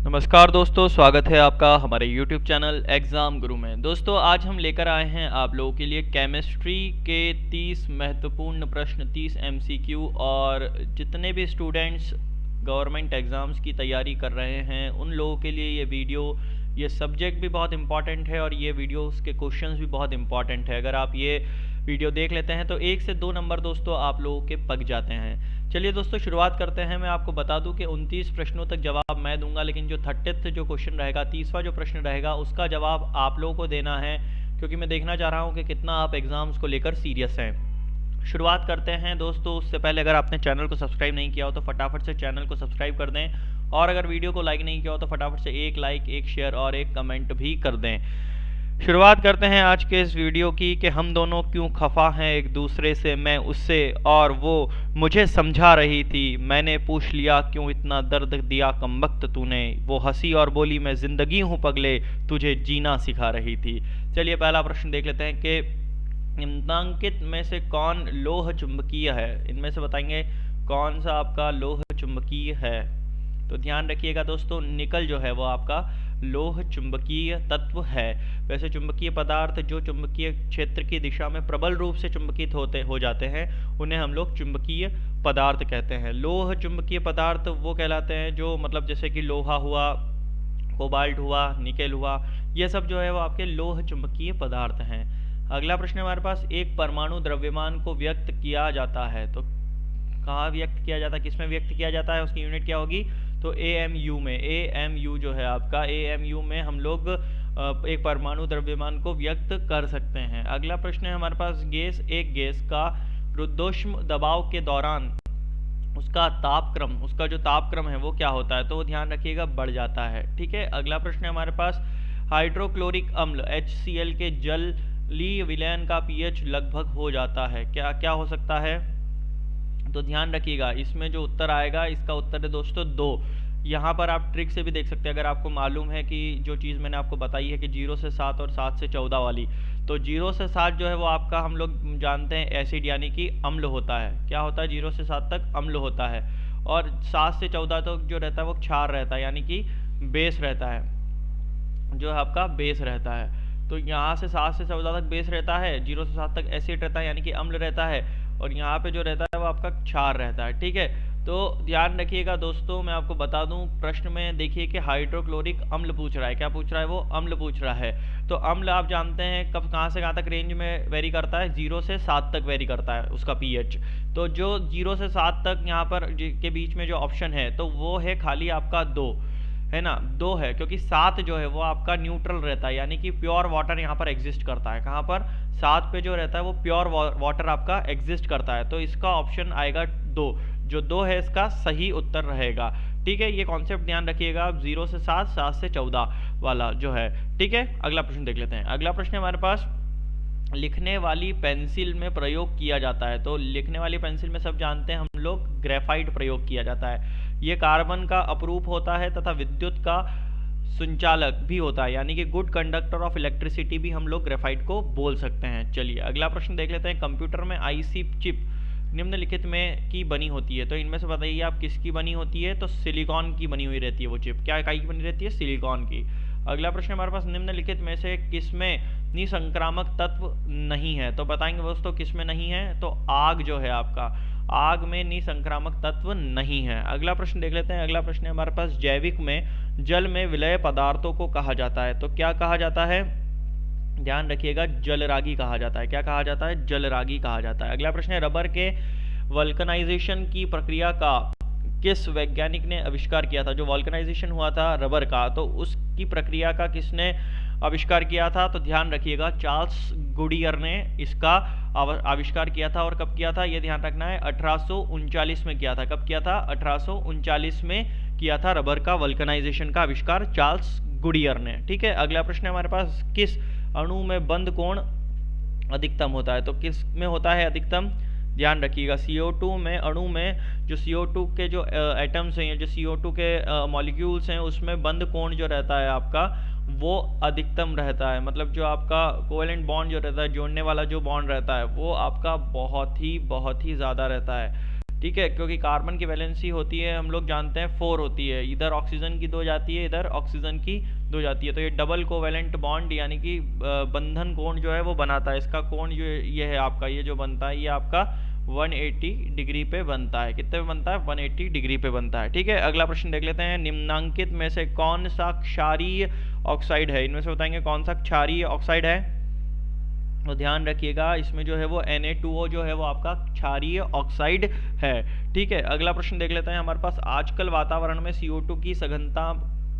नमस्कार दोस्तों, स्वागत है आपका हमारे YouTube चैनल एग्ज़ाम गुरु में। दोस्तों आज हम लेकर आए हैं आप लोगों के लिए केमिस्ट्री के 30 महत्वपूर्ण प्रश्न, 30 MCQ। और जितने भी स्टूडेंट्स गवर्नमेंट एग्ज़ाम्स की तैयारी कर रहे हैं उन लोगों के लिए ये वीडियो, ये सब्जेक्ट भी बहुत इम्पॉर्टेंट है और ये वीडियोस के क्वेश्चंस भी बहुत इम्पॉर्टेंट है। अगर आप ये वीडियो देख लेते हैं तो 1 से 2 नंबर दोस्तों आप लोगों के पक जाते हैं। चलिए दोस्तों शुरुआत करते हैं। मैं आपको बता दूं कि 29 प्रश्नों तक जवाब मैं दूंगा, लेकिन जो 30th जो क्वेश्चन रहेगा, 30वां जो प्रश्न रहेगा, उसका जवाब आप लोगों को देना है, क्योंकि मैं देखना चाह रहा हूं कि कितना आप एग्ज़ाम्स को लेकर सीरियस हैं। शुरुआत करते हैं दोस्तों। उससे पहले अगर आपने चैनल को सब्सक्राइब नहीं किया हो तो फटाफट से चैनल को सब्सक्राइब कर दें, और अगर वीडियो को लाइक नहीं किया हो तो फटाफट से एक लाइक, एक शेयर और एक कमेंट भी कर दें। शुरुआत करते हैं आज के इस वीडियो की कि हम दोनों क्यों खफा हैं एक दूसरे से, मैं उससे और वो मुझे समझा रही थी। मैंने पूछ लिया क्यों इतना दर्द दिया कमबख्त तूने, वो हंसी और बोली मैं जिंदगी हूँ पगले, तुझे जीना सिखा रही थी। चलिए पहला प्रश्न देख लेते हैं कि निम्नांकित में से कौन लोह चुंबकीय है। इनमें से बताएंगे कौन सा आपका लोह चुंबकीय है। तो ध्यान रखिएगा दोस्तों, निकल जो है वो आपका लोह चुंबकीय तत्व है। वैसे चुंबकीय पदार्थ जो चुंबकीय क्षेत्र की दिशा में प्रबल रूप से चुंबकित हो जाते हैं उन्हें हम लोग चुंबकीय पदार्थ कहते हैं। लोह चुंबकीय पदार्थ वो कहलाते हैं जो मतलब जैसे कि लोहा हुआ, कोबाल्ट हुआ, निकेल हुआ, ये सब जो है वो आपके लोह चुंबकीय पदार्थ हैं। अगला प्रश्न हमारे पास, एक परमाणु द्रव्यमान को व्यक्त किया जाता है। तो कहाँ व्यक्त किया जाता है, किस में व्यक्त किया जाता है, उसकी यूनिट क्या होगी? तो AMU में। AMU जो है आपका, AMU में हम लोग एक परमाणु द्रव्यमान को व्यक्त कर सकते हैं। अगला प्रश्न है हमारे पास, गैस, एक गैस का रुद्धोष्म दबाव के दौरान उसका तापक्रम, उसका जो तापक्रम है वो क्या होता है? तो ध्यान रखिएगा बढ़ जाता है। ठीक है। अगला प्रश्न है हमारे पास, हाइड्रोक्लोरिक अम्ल HCl के जलीय विलयन का pH लगभग हो जाता है, क्या क्या हो सकता है? तो ध्यान रखिएगा इसमें जो उत्तर आएगा, इसका उत्तर है दोस्तों 2। यहाँ पर आप ट्रिक से भी देख सकते हैं। अगर आपको मालूम है कि जो चीज़ मैंने आपको बताई है कि 0 से 7 और 7 से 14 वाली, तो 0 से 7 जो है वो आपका हम लोग जानते हैं एसिड यानी कि अम्ल होता है। क्या होता है? 0 से 7 तक अम्ल होता है, और 7 से 14 तक जो रहता है वो क्षार रहता है, यानी कि बेस रहता है, जो है आपका बेस रहता है। तो यहाँ से 7 से 14 तक बेस रहता है, 0 से 7 तक एसिड रहता है यानी कि अम्ल रहता है, और यहाँ पे जो रहता है वो आपका क्षार रहता है। ठीक है। तो ध्यान रखिएगा दोस्तों, मैं आपको बता दूं प्रश्न में देखिए कि हाइड्रोक्लोरिक अम्ल पूछ रहा है। क्या पूछ रहा है? वो अम्ल पूछ रहा है। तो अम्ल आप जानते हैं कब कहाँ से कहाँ तक रेंज में वेरी करता है? 0 से 7 तक वेरी करता है उसका pH। तो जो 0 से 7 तक यहाँ पर के बीच में जो ऑप्शन है तो वो है खाली आपका 2, है ना? 2 है, क्योंकि 7 जो है वो आपका न्यूट्रल रहता है, यानी कि प्योर वाटर यहाँ पर एग्जिस्ट करता है। कहाँ पर? 7 पे जो रहता है वो प्योर वाटर आपका एग्जिस्ट करता है। तो इसका ऑप्शन आएगा 2, जो 2 है इसका सही उत्तर रहेगा। ठीक है, ये कॉन्सेप्ट ध्यान रखिएगा आप, 0 से 7, 7 से 14 वाला जो है। ठीक है। अगला प्रश्न देख लेते हैं। अगला प्रश्न हमारे पास, लिखने वाली पेंसिल में प्रयोग किया जाता है। तो लिखने वाली पेंसिल में सब जानते हैं हम लोग ग्रेफाइट प्रयोग किया जाता है। ये कार्बन का अपरूप होता है तथा विद्युत का संचालक भी होता है, यानी कि गुड कंडक्टर ऑफ इलेक्ट्रिसिटी भी हम लोग ग्रेफाइट को बोल सकते हैं। चलिए अगला प्रश्न देख लेते हैं। कंप्यूटर में IC चिप निम्नलिखित में की बनी होती है। तो इनमें से बताइए आप किसकी बनी होती है? तो सिलिकॉन की बनी हुई रहती है वो चिप। क्या इकाई की बनी रहती है? सिलिकॉन की। अगला प्रश्न हमारे पास, निम्नलिखित में से किसमें निसंक्रामक तत्व नहीं है? तो बताएंगे दोस्तों किसमें नहीं है? तो आग जो है आपका, आग में निसंक्रामक तत्व नहीं है। अगला प्रश्न देख लेते हैं। अगला प्रश्न है हमारे पास, जैविक में जल में विलय पदार्थों को कहा जाता है। तो क्या कहा जाता है? ध्यान रखिएगा, जलरागी कहा जाता है। क्या कहा जाता है? जलरागी कहा जाता है। अगला प्रश्न है, रबर के वल्कनाइजेशन की प्रक्रिया का किस वैज्ञानिक ने आविष्कार किया था? जो वल्कनाइजेशन हुआ था रबर का, तो उसकी प्रक्रिया का किसने आविष्कार किया था? तो ध्यान रखिएगा, चार्ल्स गुडियर ने इसका आविष्कार किया था। और कब किया था ये ध्यान रखना है, 1839 में किया था। कब किया था? 1839 में किया था रबर का वल्कनाइजेशन का आविष्कार चार्ल्स गुडियर ने। ठीक है। अगला प्रश्न है हमारे पास, किस अणु में बंद कोण अधिकतम होता है? तो किस में होता है अधिकतम? ध्यान रखिएगा, CO2 में, अणु में जो CO2 के जो एटम्स हैं, जो CO2 के मॉलिक्यूल्स हैं, उसमें बंद कोण जो रहता है आपका वो अधिकतम रहता है। मतलब जो आपका कोवेलेंट बॉन्ड जो रहता है, जोड़ने वाला जो बॉन्ड रहता है, वो आपका बहुत ही ज़्यादा रहता है। ठीक है, क्योंकि कार्बन की वैलेंसी होती है हम लोग जानते हैं 4 होती है, इधर ऑक्सीजन की 2 जाती है, इधर ऑक्सीजन की 2 जाती है, तो ये डबल कोवेलेंट बॉन्ड यानी कि बंधन कोण जो है वो बनाता है। इसका कोण जो ये है आपका, ये जो बनता है ये आपका 180 डिग्री पे बनता है। कितने पे बनता है? 180 डिग्री पे बनता है। ठीक है, अगला प्रश्न देख लेते हैं। निम्नांकित में से कौन सा क्षारीय ऑक्साइड है? इनमें से बताएंगे कौन सा क्षारीय ऑक्साइड है। तो ध्यान रखिएगा इसमें जो है वो Na2O जो है वो आपका क्षारीय ऑक्साइड है। ठीक है, अगला प्रश्न देख लेते हैं हमारे पास। आजकल वातावरण में CO2 की सघनता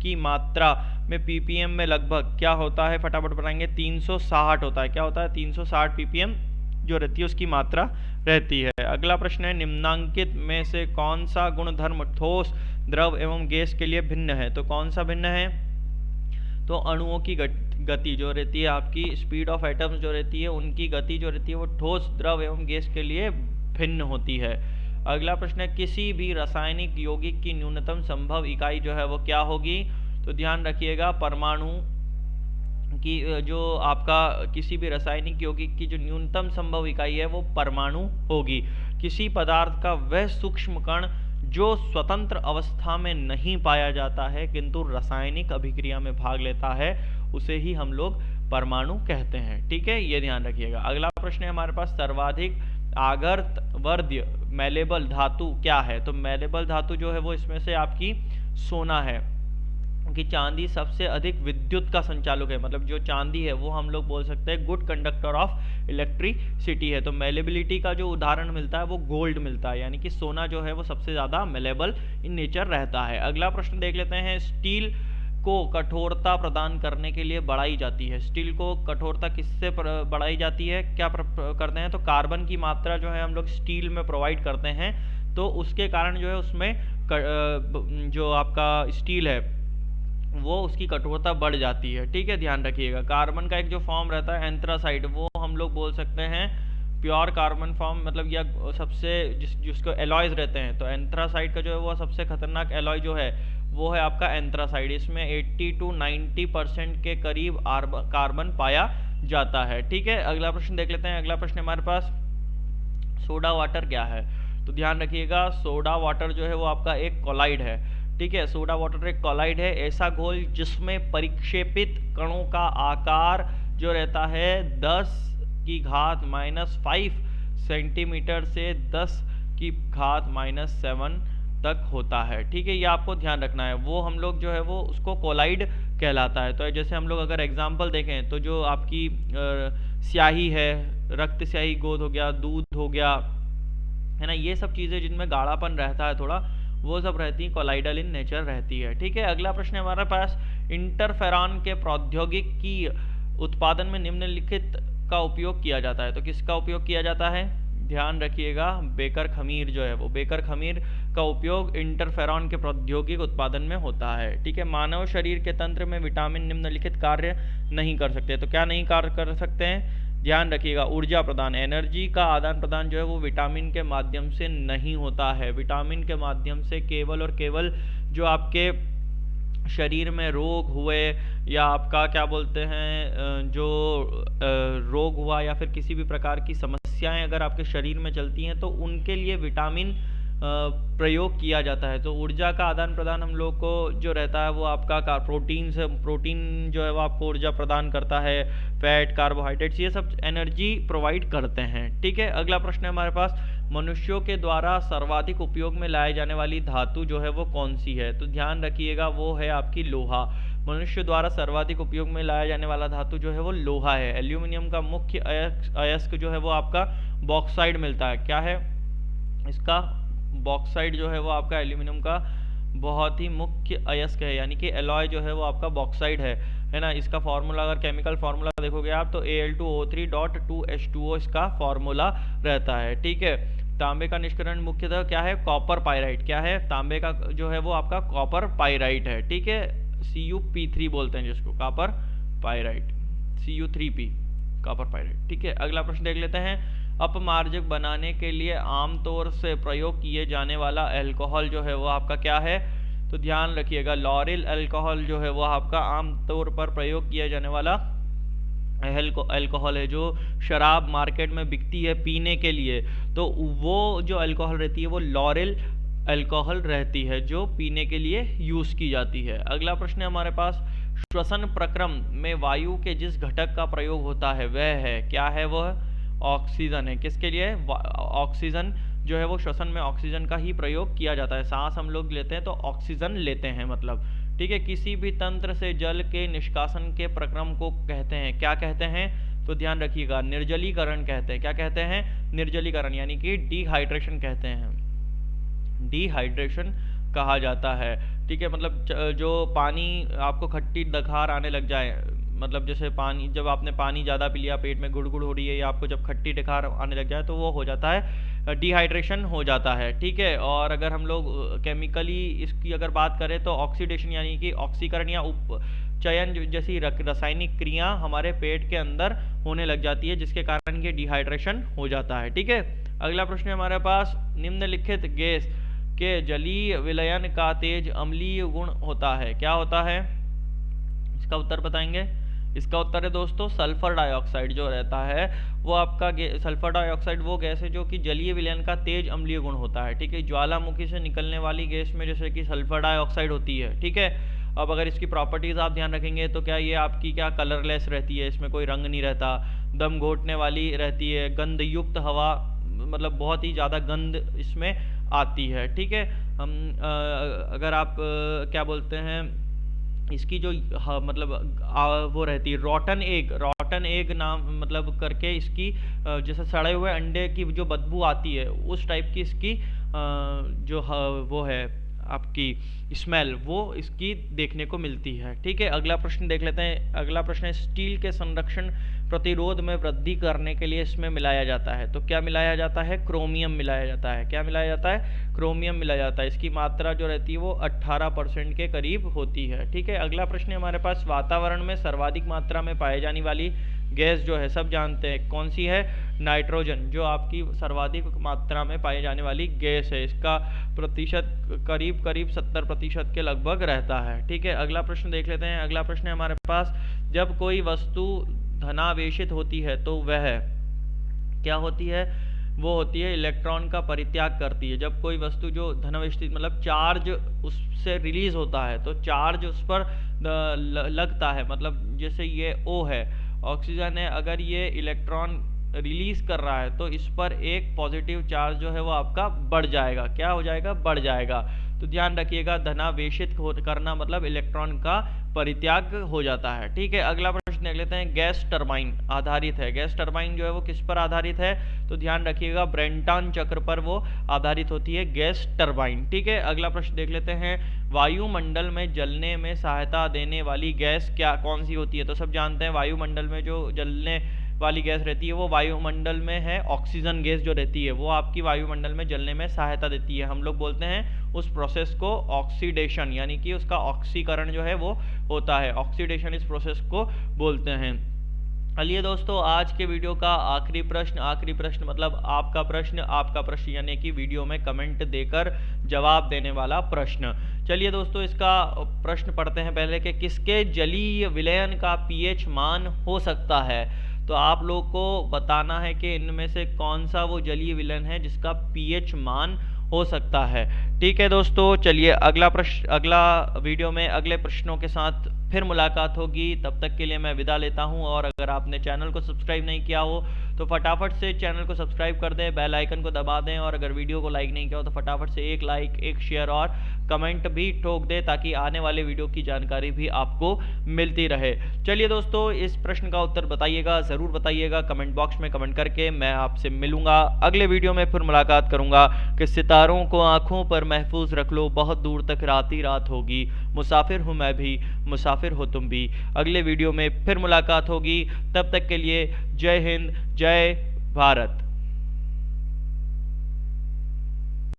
की मात्रा में ppm में लगभग क्या होता है? फटाफट बताएंगे। 360 होता है। क्या होता है? 360 ppm जो रहती है उसकी मात्रा रहती है। अगला प्रश्न है, निम्नांकित में से कौन सा गुणधर्म ठोस, द्रव एवं गैस के लिए भिन्न है? तो कौन सा भिन्न है? तो अणुओं की गति जो रहती है आपकी, स्पीड ऑफ एटम्स जो रहती है, उनकी गति जो रहती है वो ठोस, द्रव एवं गैस के लिए भिन्न होती है। अगला प्रश्न है, किसी भी रासायनिक यौगिक की न्यूनतम संभव इकाई जो है वो क्या होगी? तो ध्यान रखिएगा परमाणु की जो आपका किसी भी रासायनिक यौगिक की जो न्यूनतम संभव इकाई है वो परमाणु होगी। किसी पदार्थ का वह सूक्ष्म कण जो स्वतंत्र अवस्था में नहीं पाया जाता है किंतु रासायनिक अभिक्रिया में भाग लेता है, उसे ही हम लोग परमाणु कहते हैं। ठीक है, ये ध्यान रखिएगा। अगला प्रश्न है हमारे पास, सर्वाधिक आवर्तवर्ध्य मैलेबल धातु क्या है? तो मैलेबल धातु जो है वो इसमें से आपकी सोना है, कि चांदी सबसे अधिक विद्युत का संचालक है। मतलब जो चांदी है वो हम लोग बोल सकते हैं गुड कंडक्टर ऑफ इलेक्ट्रिसिटी है। तो मेलेबिलिटी का जो उदाहरण मिलता है वो गोल्ड मिलता है, यानी कि सोना जो है वो सबसे ज़्यादा मेलेबल इन नेचर रहता है। अगला प्रश्न देख लेते हैं। स्टील को कठोरता प्रदान करने के लिए बढ़ाई जाती है। स्टील को कठोरता किससे बढ़ाई जाती है? क्या करते हैं? तो कार्बन की मात्रा जो है हम लोग स्टील में प्रोवाइड करते हैं, तो उसके कारण जो है उसमें जो आपका स्टील है वो उसकी कठोरता बढ़ जाती है। ठीक है, ध्यान रखिएगा। कार्बन का एक जो फॉर्म रहता है एंथ्रासाइड, वो हम लोग बोल सकते हैं प्योर कार्बन फॉर्म, मतलब या सबसे जिसको एलॉयज रहते हैं, तो एंथ्रासाइड का जो है वो सबसे खतरनाक एलॉय जो है वो है आपका एंथ्रासाइड। इसमें 80 to 90% के करीब कार्बन पाया जाता है। ठीक है, अगला प्रश्न देख लेते हैं। अगला प्रश्न हमारे पास, सोडा वाटर क्या है? तो ध्यान रखिएगा सोडा वाटर जो है वो आपका एक कोलाइड है। ठीक है, सोडा वाटर एक कोलाइड है, ऐसा घोल जिसमें परिक्षेपित कणों का आकार जो रहता है 10⁻⁻5 सेंटीमीटर से 10⁻⁻7 तक होता है। ठीक है, ये आपको ध्यान रखना है। वो हम लोग जो है वो उसको कोलाइड कहलाता है। तो जैसे हम लोग अगर एग्जाम्पल देखें तो जो आपकी स्याही है, रक्त स्याही गोद हो गया, दूध हो गया, है ना, ये सब चीज़ें जिनमें गाढ़ापन रहता है थोड़ा, वो सब रहती हैं, कोलाइडल इन नेचर रहती है। ठीक है, अगला प्रश्न है हमारे पास, इंटरफेरॉन के प्रौद्योगिक की उत्पादन में निम्नलिखित का उपयोग किया जाता है। तो किसका उपयोग किया जाता है? ध्यान रखिएगा बेकर खमीर जो है वो, बेकर खमीर का उपयोग इंटरफेरॉन के प्रौद्योगिक उत्पादन में होता है। ठीक है, मानव शरीर के तंत्र में विटामिन निम्नलिखित कार्य नहीं कर सकते। तो क्या नहीं कार्य कर सकते हैं? ध्यान रखिएगा, ऊर्जा प्रदान, एनर्जी का आदान प्रदान जो है वो विटामिन के माध्यम से नहीं होता है। विटामिन के माध्यम से केवल और केवल जो आपके शरीर में रोग हुए या आपका क्या बोलते हैं जो रोग हुआ या फिर किसी भी प्रकार की समस्याएं अगर आपके शरीर में चलती हैं तो उनके लिए विटामिन प्रयोग किया जाता है। तो ऊर्जा का आदान प्रदान हम लोग को जो रहता है वो आपका प्रोटीन से, प्रोटीन जो है वो आपको ऊर्जा प्रदान करता है, फैट, कार्बोहाइड्रेट्स, ये सब एनर्जी प्रोवाइड करते हैं। ठीक है, अगला प्रश्न है हमारे पास, मनुष्यों के द्वारा सर्वाधिक उपयोग में लाए जाने वाली धातु जो है वो कौन सी है? तो ध्यान रखिएगा वो है आपकी लोहा। मनुष्य द्वारा सर्वाधिक उपयोग में लाया जाने वाला धातु जो है वो लोहा है। एल्यूमिनियम का मुख्य अयस्क जो है वो आपका बॉक्साइड मिलता है। क्या है इसका? बॉक्साइड जो है वो आपका एल्यूमिनियम का बहुत ही मुख्य अयस्क है, यानी कि एलॉय जो है वो आपका बॉक्साइड है ना। इसका फार्मूला अगर केमिकल फार्मूला देखोगे आप तो Al2O3.2H2O इसका फार्मूला रहता है। ठीक है, तांबे का निष्करण मुख्यतः क्या है? Copper pyrite. क्या है? तांबे का जो है वो आपका कॉपर पाइराइट है। ठीक है, CuP3 बोलते हैं जिसको, copper pyrite, Cu3P, copper pyrite. ठीक है, अगला प्रश्न देख लेते हैं, अपमार्जक बनाने के लिए आमतौर से प्रयोग किए जाने वाला अल्कोहल जो है वो आपका क्या है? तो ध्यान रखिएगा लॉरिल अल्कोहल जो है वो आपका आमतौर पर प्रयोग किया जाने वाला अल्कोहल है, जो शराब मार्केट में बिकती है पीने के लिए, तो वो जो अल्कोहल रहती है वो लॉरेल अल्कोहल रहती है, जो पीने के लिए यूज़ की जाती है। अगला प्रश्न है हमारे पास, श्वसन प्रक्रम में वायु के जिस घटक का प्रयोग होता है वह है, क्या है वह? ऑक्सीजन है। किसके लिए? ऑक्सीजन जो है वो श्वसन में ऑक्सीजन का ही प्रयोग किया जाता है। सांस हम लोग लेते हैं तो ऑक्सीजन लेते हैं मतलब, ठीक है। किसी भी तंत्र से जल के निष्कासन के प्रक्रम को कहते हैं, क्या कहते हैं? तो ध्यान रखिएगा, निर्जलीकरण कहते हैं। क्या कहते हैं? निर्जलीकरण, यानी कि डिहाइड्रेशन कहते हैं, डिहाइड्रेशन कहा जाता है, ठीक है। मतलब जो पानी आपको खट्टी डकार आने लग जाए, मतलब जैसे पानी, जब आपने पानी ज़्यादा पी लिया, पेट में गुड़गुड़ हो रही है, या आपको जब खट्टी डकार आने लग जाए, तो वो हो जाता है डिहाइड्रेशन हो जाता है, ठीक है। और अगर हम लोग केमिकली इसकी अगर बात करें तो ऑक्सीडेशन यानी कि ऑक्सीकरण या उपचयन जैसी रासायनिक क्रिया हमारे पेट के अंदर होने लग जाती है, जिसके कारण ये डिहाइड्रेशन हो जाता है, ठीक है। अगला प्रश्न है हमारे पास, निम्नलिखित गैस के जलीय विलयन का तेज अम्लीय गुण होता है, क्या होता है? इसका उत्तर बताएंगे। इसका उत्तर है दोस्तों सल्फर डाइऑक्साइड जो रहता है वो आपका सल्फर डाइऑक्साइड वो गैस है जो कि जलीय विलयन का तेज अम्लीय गुण होता है, ठीक है। ज्वालामुखी से निकलने वाली गैस में जैसे कि सल्फर डाइऑक्साइड होती है, ठीक है। अब अगर इसकी प्रॉपर्टीज आप ध्यान रखेंगे तो क्या ये आपकी क्या कलरलेस रहती है, इसमें कोई रंग नहीं रहता, दम घोटने वाली रहती है, गंध युक्त हवा, मतलब बहुत ही ज़्यादा गंध इसमें आती है, ठीक है। हम अगर आप क्या बोलते हैं, इसकी जो मतलब वो रहती है रॉटन एग नाम मतलब करके इसकी जैसे सड़े हुए अंडे की जो बदबू आती है उस टाइप की इसकी जो वो है आपकी स्मेल, वो इसकी देखने को मिलती है, ठीक है। अगला प्रश्न देख लेते हैं। अगला प्रश्न है, स्टील के संरक्षण प्रतिरोध में वृद्धि करने के लिए इसमें मिलाया जाता है, तो क्या मिलाया जाता है? क्रोमियम मिलाया जाता है। क्या मिलाया जाता है? क्रोमियम मिलाया जाता है। इसकी मात्रा जो रहती है वो 18% के करीब होती है, ठीक है। अगला प्रश्न है हमारे पास, वातावरण में सर्वाधिक मात्रा में पाए जाने वाली गैस जो है सब जानते हैं कौन सी है? नाइट्रोजन, जो आपकी सर्वाधिक मात्रा में पाई जाने वाली गैस है। इसका प्रतिशत करीब 70% के लगभग रहता है, ठीक है। अगला प्रश्न देख लेते हैं। अगला प्रश्न है हमारे पास, जब कोई वस्तु धनावेशित होती है तो वह क्या होती है? वो होती है इलेक्ट्रॉन का परित्याग करती है। जब कोई वस्तु जो धनावेशित मतलब चार्ज उससे रिलीज होता है तो चार्ज उस पर लगता है, मतलब जैसे ये O है, ऑक्सीजन है, अगर ये इलेक्ट्रॉन रिलीज कर रहा है तो इस पर एक पॉजिटिव चार्ज जो है वो आपका बढ़ जाएगा। क्या हो जाएगा? बढ़ जाएगा। तो ध्यान रखिएगा, धनावेशित करना मतलब इलेक्ट्रॉन का परित्याग हो जाता है, ठीक है। अगला प्रश्न देख लेते हैं। गैस टरबाइन आधारित है, गैस टरबाइन जो है वो किस पर आधारित है? तो ध्यान रखिएगा, ब्रेंटन चक्र पर वो आधारित होती है गैस टरबाइन, ठीक है। अगला प्रश्न देख लेते हैं। वायुमंडल में जलने में सहायता देने वाली गैस क्या कौन सी होती है? तो सब जानते हैं वायुमंडल में जो जलने वाली गैस रहती है वो वायुमंडल में है ऑक्सीजन गैस जो रहती है वो आपकी वायुमंडल में जलने में सहायता देती है। हम लोग बोलते हैं उस प्रोसेस को ऑक्सीडेशन, यानी कि उसका ऑक्सीकरण जो है वो होता है, ऑक्सीडेशन इस प्रोसेस को बोलते हैं। चलिए दोस्तों, आज के वीडियो का आखिरी प्रश्न मतलब आपका प्रश्न यानी कि वीडियो में कमेंट देकर जवाब देने वाला प्रश्न। चलिए दोस्तों, इसका प्रश्न पढ़ते हैं पहले कि किसके जलीय विलयन का पीएच मान हो सकता है। तो आप लोग को बताना है कि इनमें से कौन सा वो जलीय विलयन है जिसका पीएच मान हो सकता है, ठीक है दोस्तों। चलिए अगला वीडियो में अगले प्रश्नों के साथ फिर मुलाकात होगी। तब तक के लिए मैं विदा लेता हूं, और अगर आपने चैनल को सब्सक्राइब नहीं किया हो तो फटाफट से चैनल को सब्सक्राइब कर दें, बेल आइकन को दबा दें, और अगर वीडियो को लाइक नहीं किया हो तो फटाफट से एक लाइक, एक शेयर और कमेंट भी ठोक दें, ताकि आने वाले वीडियो की जानकारी भी आपको मिलती रहे। चलिए दोस्तों, इस प्रश्न का उत्तर बताइएगा, ज़रूर बताइएगा कमेंट बॉक्स में कमेंट करके। मैं आपसे मिलूंगा अगले वीडियो में, फिर मुलाकात करूंगा कि सितारों को आंखों पर महफूज रख लो, बहुत दूर तक रात ही रात होगी, मुसाफिर हूँ मैं भी, मुसाफिर हो तुम भी। अगले वीडियो में फिर मुलाकात होगी, तब तक के लिए जय हिंद, जय भारत।